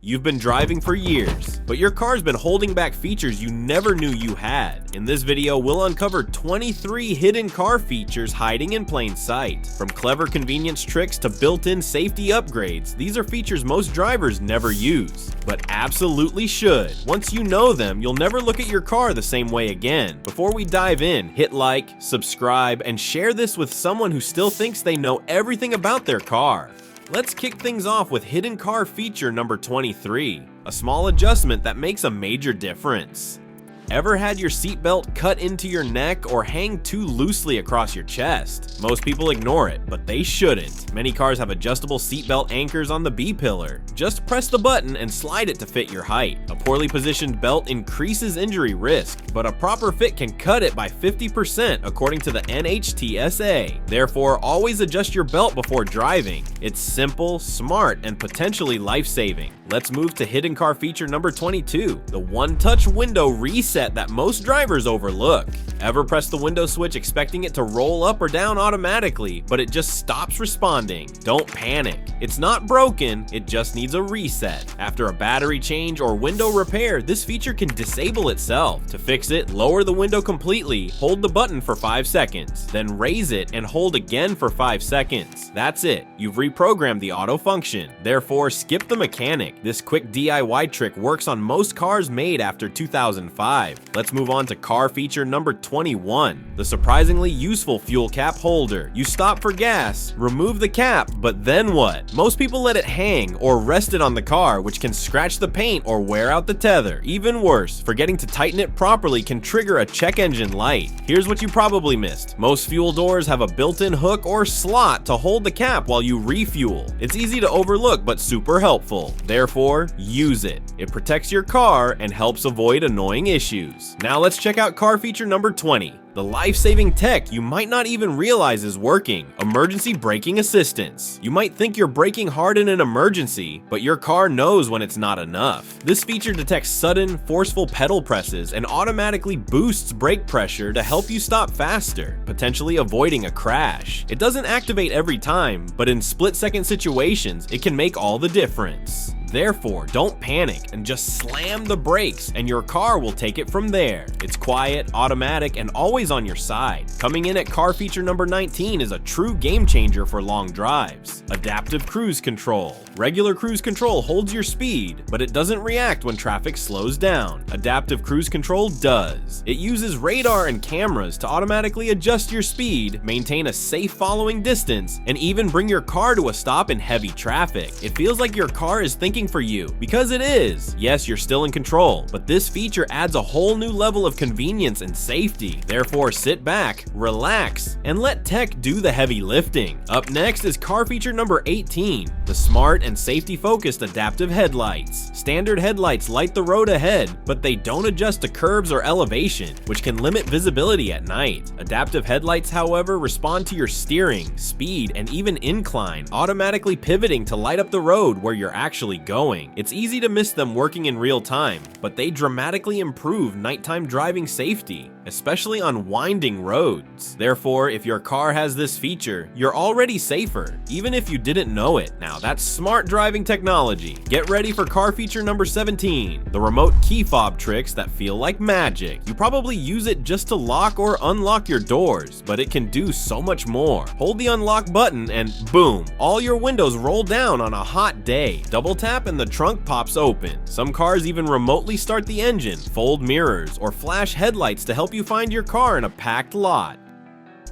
You've been driving for years, but your car's been holding back features you never knew you had. In this video, we'll uncover 23 hidden car features hiding in plain sight. From clever convenience tricks to built-in safety upgrades, these are features most drivers never use, but absolutely should. Once you know them, you'll never look at your car the same way again. Before we dive in, hit like, subscribe, and share this with someone who still thinks they know everything about their car. Let's kick things off with hidden car feature number 23, a small adjustment that makes a major difference. Ever had your seatbelt cut into your neck or hang too loosely across your chest? Most people ignore it, but they shouldn't. Many cars have adjustable seatbelt anchors on the B-pillar. Just press the button and slide it to fit your height. A poorly positioned belt increases injury risk, but a proper fit can cut it by 50% according to the NHTSA. Therefore, always adjust your belt before driving. It's simple, smart, and potentially life-saving. Let's move to hidden car feature number 22, the one-touch window reset that most drivers overlook. Ever press the window switch expecting it to roll up or down automatically, but it just stops responding? Don't panic. It's not broken, it just needs a reset. After a battery change or window repair, this feature can disable itself. To fix it, lower the window completely, hold the button for 5 seconds, then raise it and hold again for 5 seconds. That's it. You've reprogrammed the auto function. Therefore, skip the mechanic. This quick DIY trick works on most cars made after 2005. Let's move on to car feature number 21, the surprisingly useful fuel cap holder. You stop for gas, remove the cap, but then what? Most people let it hang or rest it on the car, which can scratch the paint or wear out the tether. Even worse, forgetting to tighten it properly can trigger a check engine light. Here's what you probably missed. Most fuel doors have a built-in hook or slot to hold the cap while you refuel. It's easy to overlook, but super helpful. Therefore, use it. It protects your car and helps avoid annoying issues. Now let's check out car feature number 20. The life-saving tech you might not even realize is working. Emergency braking assistance. You might think you're braking hard in an emergency, but your car knows when it's not enough. This feature detects sudden, forceful pedal presses and automatically boosts brake pressure to help you stop faster, potentially avoiding a crash. It doesn't activate every time, but in split-second situations, it can make all the difference. Therefore, don't panic and just slam the brakes and your car will take it from there. It's quiet, automatic, and always on your side. Coming in at car feature number 19 is a true game changer for long drives. Adaptive cruise control. Regular cruise control holds your speed, but it doesn't react when traffic slows down. Adaptive cruise control does. It uses radar and cameras to automatically adjust your speed, maintain a safe following distance, and even bring your car to a stop in heavy traffic. It feels like your car is thinking for you, because it is. Yes, you're still in control, but this feature adds a whole new level of convenience and safety. Therefore, sit back, relax, and let tech do the heavy lifting. Up next is car feature number 18, the smart and safety-focused adaptive headlights. Standard headlights light the road ahead, but they don't adjust to curves or elevation, which can limit visibility at night. Adaptive headlights, however, respond to your steering, speed, and even incline, automatically pivoting to light up the road where you're actually going. It's easy to miss them working in real time, but they dramatically improve nighttime driving safety, especially on winding roads. Therefore, if your car has this feature, you're already safer, even if you didn't know it. Now that's smart driving technology. Get ready for car feature number 17, the remote key fob tricks that feel like magic. You probably use it just to lock or unlock your doors, but it can do so much more. Hold the unlock button and boom, all your windows roll down on a hot day. Double tap and the trunk pops open. Some cars even remotely start the engine, fold mirrors, or flash headlights to help you find your car in a packed lot.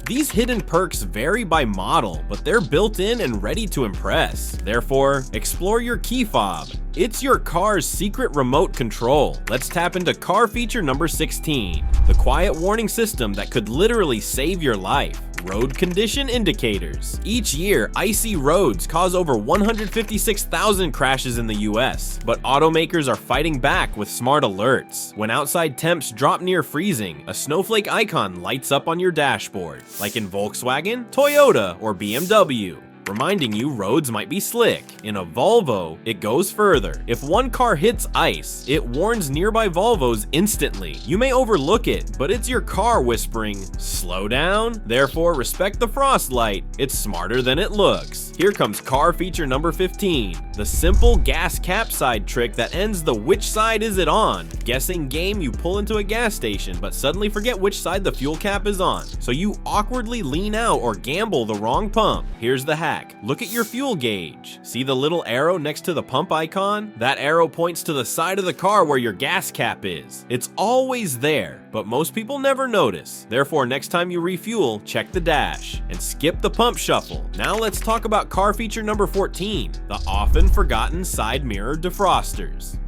These hidden perks vary by model, but they're built in and ready to impress. Therefore, explore your key fob. It's your car's secret remote control. Let's tap into car feature number 16, the quiet warning system that could literally save your life. Road condition indicators. Each year, icy roads cause over 156,000 crashes in the US, but automakers are fighting back with smart alerts. When outside temps drop near freezing, a snowflake icon lights up on your dashboard, like in Volkswagen, Toyota, or BMW. reminding you roads might be slick. In a Volvo, it goes further. If one car hits ice, it warns nearby Volvos instantly. You may overlook it, but it's your car whispering, "Slow down." Therefore, respect the frost light. It's smarter than it looks. Here comes car feature number 15, the simple gas cap side trick that ends the "which side is it on" guessing game. You pull into a gas station, but suddenly forget which side the fuel cap is on, so you awkwardly lean out or gamble the wrong pump. Here's the hack. Look at your fuel gauge. See the little arrow next to the pump icon? That arrow points to the side of the car where your gas cap is. It's always there, but most people never notice. Therefore, next time you refuel, check the dash and skip the pump shuffle. Now let's talk about car feature number 14, the often forgotten side mirror defrosters.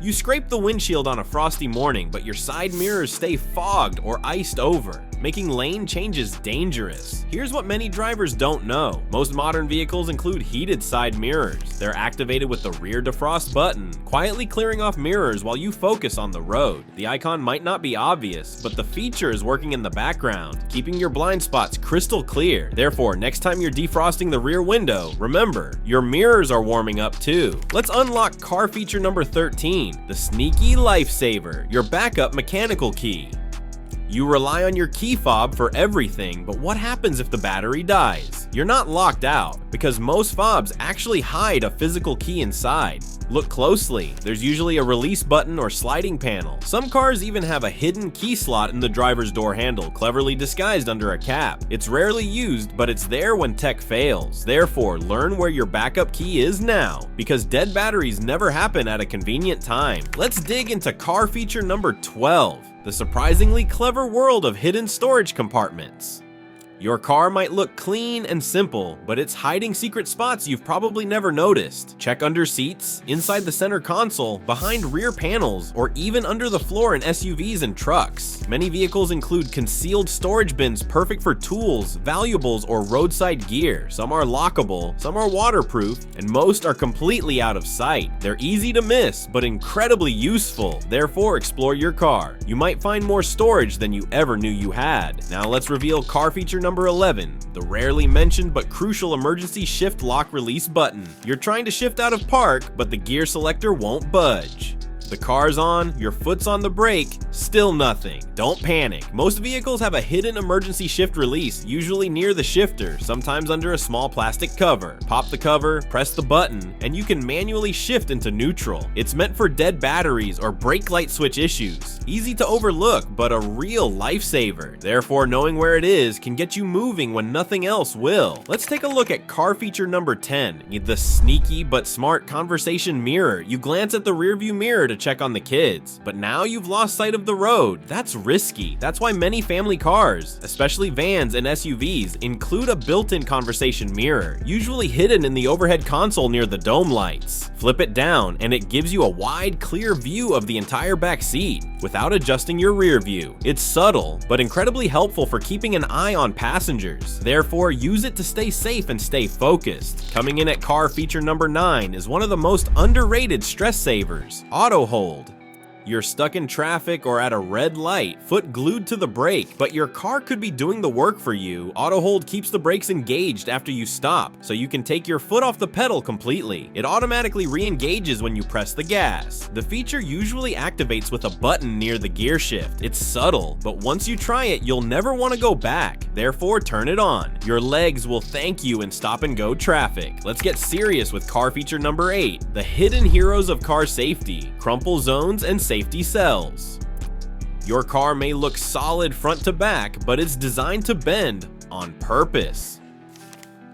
You scrape the windshield on a frosty morning, but your side mirrors stay fogged or iced over, making lane changes dangerous. Here's what many drivers don't know. Most modern vehicles include heated side mirrors. They're activated with the rear defrost button, quietly clearing off mirrors while you focus on the road. The icon might not be obvious, but the feature is working in the background, keeping your blind spots crystal clear. Therefore, next time you're defrosting the rear window, remember, your mirrors are warming up too. Let's unlock car feature number 13, the sneaky lifesaver, your backup mechanical key. You rely on your key fob for everything, but what happens if the battery dies? You're not locked out, because most fobs actually hide a physical key inside. Look closely, there's usually a release button or sliding panel. Some cars even have a hidden key slot in the driver's door handle, cleverly disguised under a cap. It's rarely used, but it's there when tech fails. Therefore, learn where your backup key is now, because dead batteries never happen at a convenient time. Let's dig into car feature number 12. The surprisingly clever world of hidden storage compartments. Your car might look clean and simple, but it's hiding secret spots you've probably never noticed. Check under seats, inside the center console, behind rear panels, or even under the floor in SUVs and trucks. Many vehicles include concealed storage bins perfect for tools, valuables, or roadside gear. Some are lockable, some are waterproof, and most are completely out of sight. They're easy to miss, but incredibly useful. Therefore, explore your car. You might find more storage than you ever knew you had. Now let's reveal car feature number 11, the rarely mentioned but crucial emergency shift lock release button. You're trying to shift out of park, but the gear selector won't budge. The car's on, your foot's on the brake, still nothing. Don't panic. Most vehicles have a hidden emergency shift release, usually near the shifter, sometimes under a small plastic cover. Pop the cover, press the button, and you can manually shift into neutral. It's meant for dead batteries or brake light switch issues. Easy to overlook, but a real lifesaver. Therefore, knowing where it is can get you moving when nothing else will. Let's take a look at car feature number 10, the sneaky but smart conversation mirror. You glance at the rearview mirror to check on the kids, but now you've lost sight of the road. That's risky. That's why many family cars, especially vans and SUVs, include a built-in conversation mirror, usually hidden in the overhead console near the dome lights. Flip it down and it gives you a wide, clear view of the entire back seat without adjusting your rear view. It's subtle, but incredibly helpful for keeping an eye on passengers. Therefore, use it to stay safe and stay focused. Coming in at car feature number 9 is one of the most underrated stress savers, auto hold. You're stuck in traffic or at a red light, foot glued to the brake, but your car could be doing the work for you. Auto hold keeps the brakes engaged after you stop, so you can take your foot off the pedal completely. It automatically re-engages when you press the gas. The feature usually activates with a button near the gear shift. It's subtle, but once you try it, you'll never want to go back. Therefore, turn it on. Your legs will thank you in stop-and-go traffic. Let's get serious with car feature number 8, the hidden heroes of car safety, crumple zones and safety cells. Your car may look solid front to back, but it's designed to bend on purpose.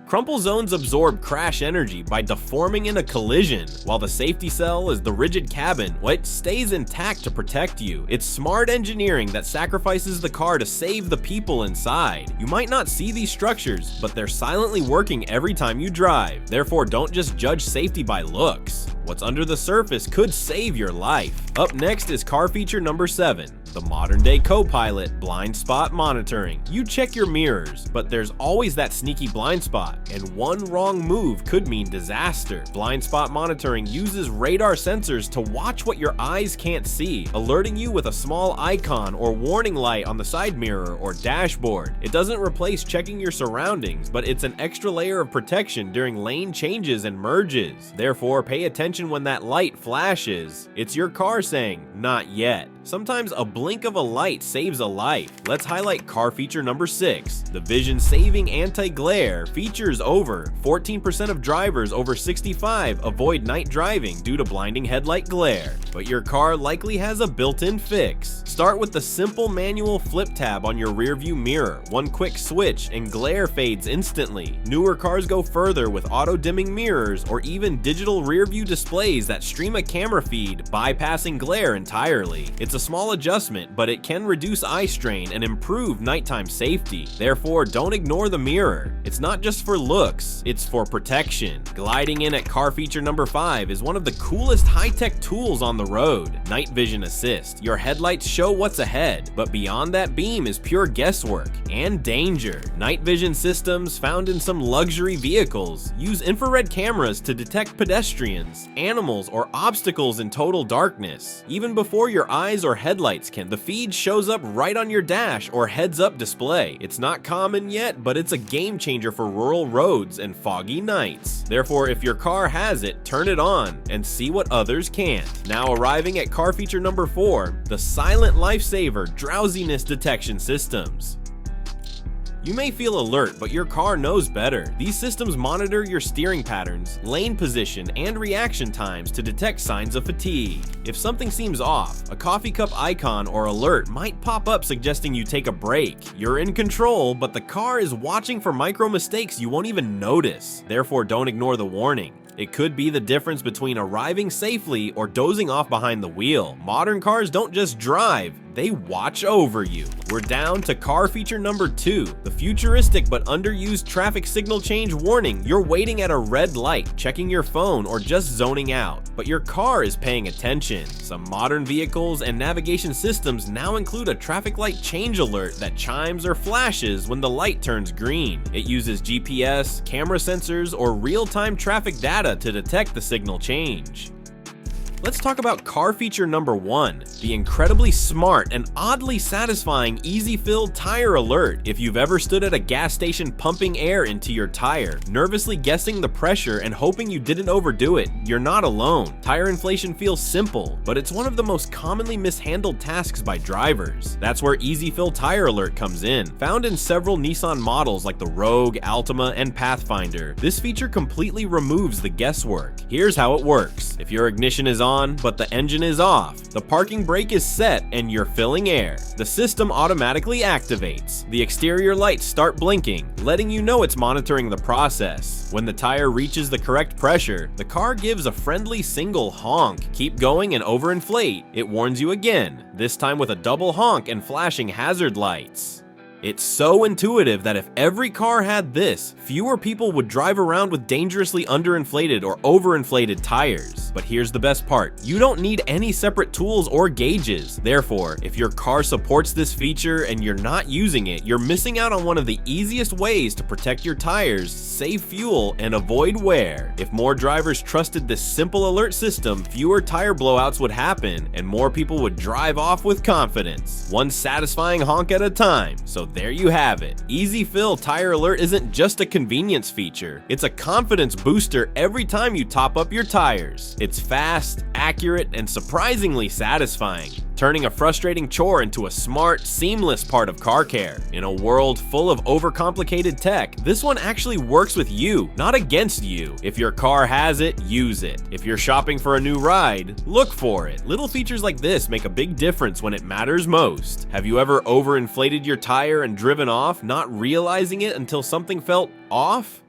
Crumple zones absorb crash energy by deforming in a collision, while the safety cell is the rigid cabin, which stays intact to protect you. It's smart engineering that sacrifices the car to save the people inside. You might not see these structures, but they're silently working every time you drive. Therefore, don't just judge safety by looks. What's under the surface could save your life. Up next is car feature number 7, The modern day co-pilot, blind spot monitoring. You check your mirrors, but there's always that sneaky blind spot, and one wrong move could mean disaster. Blind spot monitoring uses radar sensors to watch what your eyes can't see, alerting you with a small icon or warning light on the side mirror or dashboard. It doesn't replace checking your surroundings, but it's an extra layer of protection during lane changes and merges. Therefore, pay attention when that light flashes. It's your car saying, "Not yet." Sometimes a blink of a light saves a life. Let's highlight car feature number 6. The vision-saving anti-glare features over 14% of drivers over 65 avoid night driving due to blinding headlight glare. But your car likely has a built-in fix. Start with the simple manual flip tab on your rearview mirror. One quick switch and glare fades instantly. Newer cars go further with auto-dimming mirrors or even digital rearview displays that stream a camera feed, bypassing glare entirely. It's a small adjustment, but it can reduce eye strain and improve nighttime safety. Therefore, don't ignore the mirror. It's not just for looks, it's for protection. Gliding in at car feature number 5 is one of the coolest high-tech tools on the road. Night vision assist. Your headlights show what's ahead, but beyond that beam is pure guesswork and danger. Night vision systems found in some luxury vehicles use infrared cameras to detect pedestrians, animals, or obstacles in total darkness. Even before your eyes or headlights can, the feed shows up right on your dash or heads-up display. It's not common yet, but it's a game changer for rural roads and foggy nights. Therefore, if your car has it, turn it on and see what others can't. Now arriving at car feature number 4, the silent lifesaver drowsiness detection systems. You may feel alert, but your car knows better. These systems monitor your steering patterns, lane position, and reaction times to detect signs of fatigue. If something seems off, a coffee cup icon or alert might pop up suggesting you take a break. You're in control, but the car is watching for micro mistakes you won't even notice. Therefore, don't ignore the warning. It could be the difference between arriving safely or dozing off behind the wheel. Modern cars don't just drive, they watch over you. We're down to car feature number 2, the futuristic but underused traffic signal change warning. You're waiting at a red light, checking your phone, or just zoning out, but your car is paying attention. Some modern vehicles and navigation systems now include a traffic light change alert that chimes or flashes when the light turns green. It uses GPS, camera sensors, or real-time traffic data to detect the signal change. Let's talk about car feature number 1, the incredibly smart and oddly satisfying easy fill tire alert. If you've ever stood at a gas station pumping air into your tire, nervously guessing the pressure and hoping you didn't overdo it, you're not alone. Tire inflation feels simple, but it's one of the most commonly mishandled tasks by drivers. That's where easy fill tire alert comes in. Found in several Nissan models like the Rogue, Altima, and Pathfinder, this feature completely removes the guesswork. Here's how it works. If your ignition is on, but the engine is off, the parking brake is set, and you're filling air, the system automatically activates. The exterior lights start blinking, letting you know it's monitoring the process. When the tire reaches the correct pressure, the car gives a friendly single honk. Keep going and overinflate, it warns you again, this time with a double honk and flashing hazard lights. It's so intuitive that if every car had this, fewer people would drive around with dangerously underinflated or overinflated tires. But here's the best part, you don't need any separate tools or gauges. Therefore, if your car supports this feature and you're not using it, you're missing out on one of the easiest ways to protect your tires, save fuel, and avoid wear. If more drivers trusted this simple alert system, fewer tire blowouts would happen and more people would drive off with confidence, one satisfying honk at a time. So there you have it. Easy Fill Tire Alert isn't just a convenience feature, it's a confidence booster every time you top up your tires. It's fast, accurate, and surprisingly satisfying, turning a frustrating chore into a smart, seamless part of car care. In a world full of overcomplicated tech, this one actually works with you, not against you. If your car has it, use it. If you're shopping for a new ride, look for it. Little features like this make a big difference when it matters most. Have you ever overinflated your tire and driven off, not realizing it until something felt off?